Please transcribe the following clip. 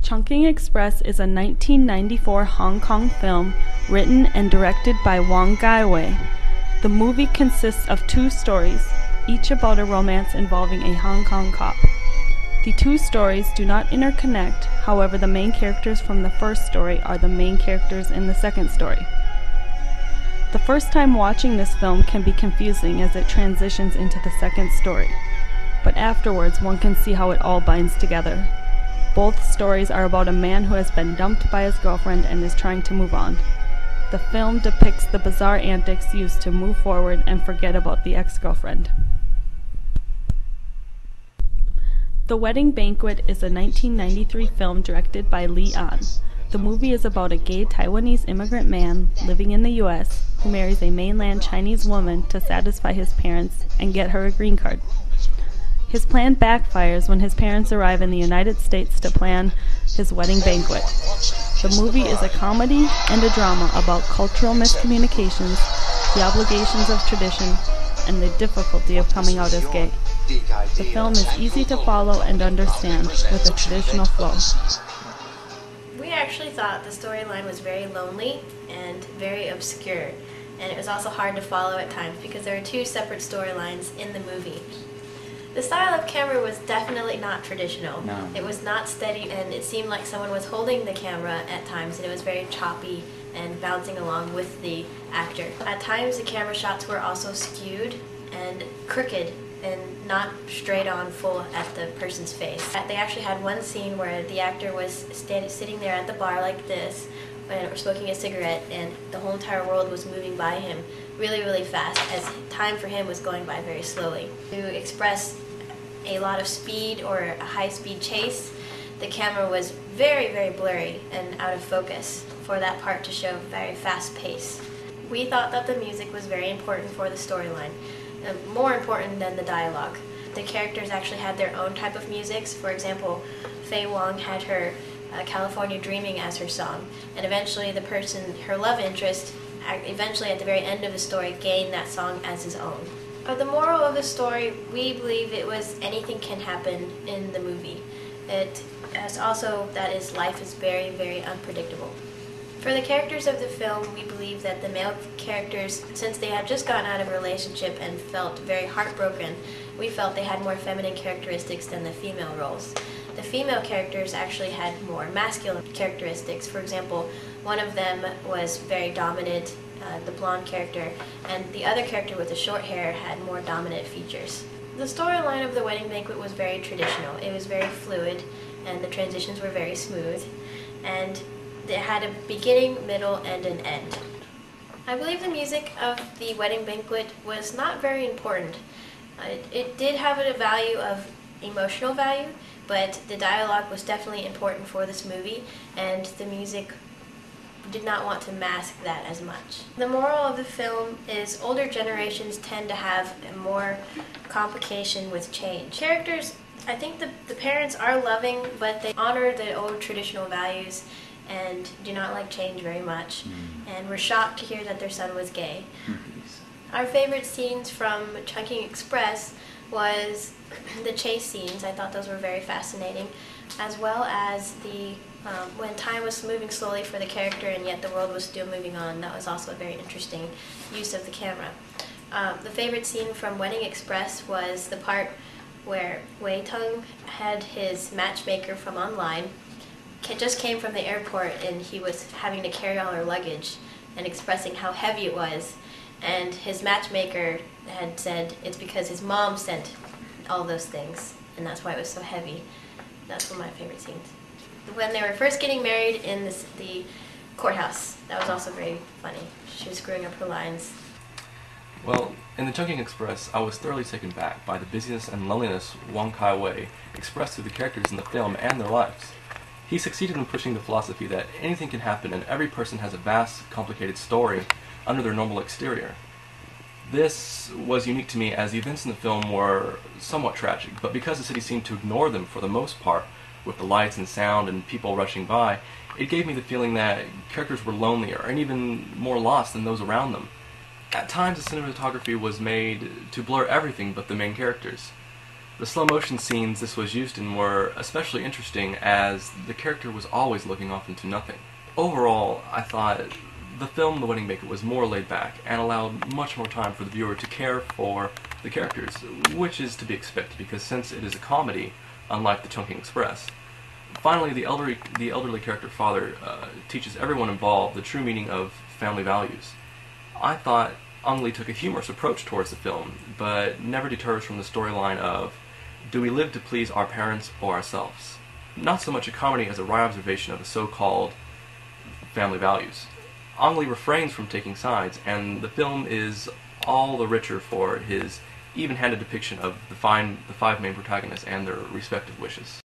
Chungking Express is a 1994 Hong Kong film written and directed by Wong Kai-wai. The movie consists of two stories, each about a romance involving a Hong Kong cop. The two stories do not interconnect, however the main characters from the first story are the main characters in the second story. The first time watching this film can be confusing as it transitions into the second story, but afterwards one can see how it all binds together. Both stories are about a man who has been dumped by his girlfriend and is trying to move on. The film depicts the bizarre antics used to move forward and forget about the ex-girlfriend. The Wedding Banquet is a 1993 film directed by Lee An. The movie is about a gay Taiwanese immigrant man living in the U.S. who marries a mainland Chinese woman to satisfy his parents and get her a green card. His plan backfires when his parents arrive in the United States to plan his wedding banquet. The movie is a comedy and a drama about cultural miscommunications, the obligations of tradition, and the difficulty of coming out as gay. The film is easy to follow and understand with a traditional flow. We actually thought the storyline was very lonely and very obscure, and it was also hard to follow at times because there are two separate storylines in the movie. The style of camera was definitely not traditional. No. It was not steady, and it seemed like someone was holding the camera at times, and it was very choppy and bouncing along with the actor. At times the camera shots were also skewed and crooked and not straight on full at the person's face. They actually had one scene where the actor was sitting there at the bar like this and smoking a cigarette, and the whole entire world was moving by him really, really fast as time for him was going by very slowly. To express a lot of speed or a high-speed chase, the camera was very, very blurry and out of focus for that part to show very fast pace. We thought that the music was very important for the storyline, more important than the dialogue. The characters actually had their own type of music. For example, Faye Wong had her California Dreaming as her song, and eventually the person, her love interest, eventually at the very end of the story gained that song as his own. The moral of the story, we believe it was anything can happen in the movie. It has also that is life is very, very unpredictable. For the characters of the film, we believe that the male characters, since they had just gotten out of a relationship and felt very heartbroken, we felt they had more feminine characteristics than the female roles. The female characters actually had more masculine characteristics. For example, one of them was very dominant, the blonde character, and the other character with the short hair had more dominant features. The storyline of The Wedding Banquet was very traditional. It was very fluid, and the transitions were very smooth, and it had a beginning, middle, and an end. I believe the music of The Wedding Banquet was not very important. It did have a value of emotional value, but the dialogue was definitely important for this movie, and the music did not want to mask that as much. The moral of the film is older generations tend to have more complication with change. Characters, I think the parents are loving, but they honor the old traditional values and do not like change very much, and were shocked to hear that their son was gay. Our favorite scenes from Chungking Express was the chase scenes. I thought those were very fascinating, as well as the when time was moving slowly for the character and yet the world was still moving on. That was also a very interesting use of the camera. The favorite scene from Wedding Express was the part where Wei Tung had his matchmaker from online just came from the airport, and he was having to carry all her luggage and expressing how heavy it was, and his matchmaker had said it's because his mom sent all those things and that's why it was so heavy. That's one of my favorite scenes. When they were first getting married in the courthouse, that was also very funny. She was screwing up her lines. Well, in the Chungking Express, I was thoroughly taken back by the busyness and loneliness Wong Kai-wai expressed through the characters in the film and their lives. He succeeded in pushing the philosophy that anything can happen and every person has a vast, complicated story under their normal exterior. This was unique to me as the events in the film were somewhat tragic, but because the city seemed to ignore them for the most part, with the lights and sound and people rushing by, it gave me the feeling that characters were lonelier and even more lost than those around them. At times the cinematography was made to blur everything but the main characters. The slow motion scenes this was used in were especially interesting as the character was always looking off into nothing. Overall, I thought the film The Wedding Maker was more laid back and allowed much more time for the viewer to care for the characters, which is to be expected because since it is a comedy, unlike The Chungking Express. Finally, the elderly character father teaches everyone involved the true meaning of family values. I thought Ang Lee took a humorous approach towards the film, but never deters from the storyline of, do we live to please our parents or ourselves? Not so much a comedy as a wry observation of the so-called family values. Ang Lee refrains from taking sides, and the film is all the richer for his even-handed depiction of the five main protagonists and their respective wishes.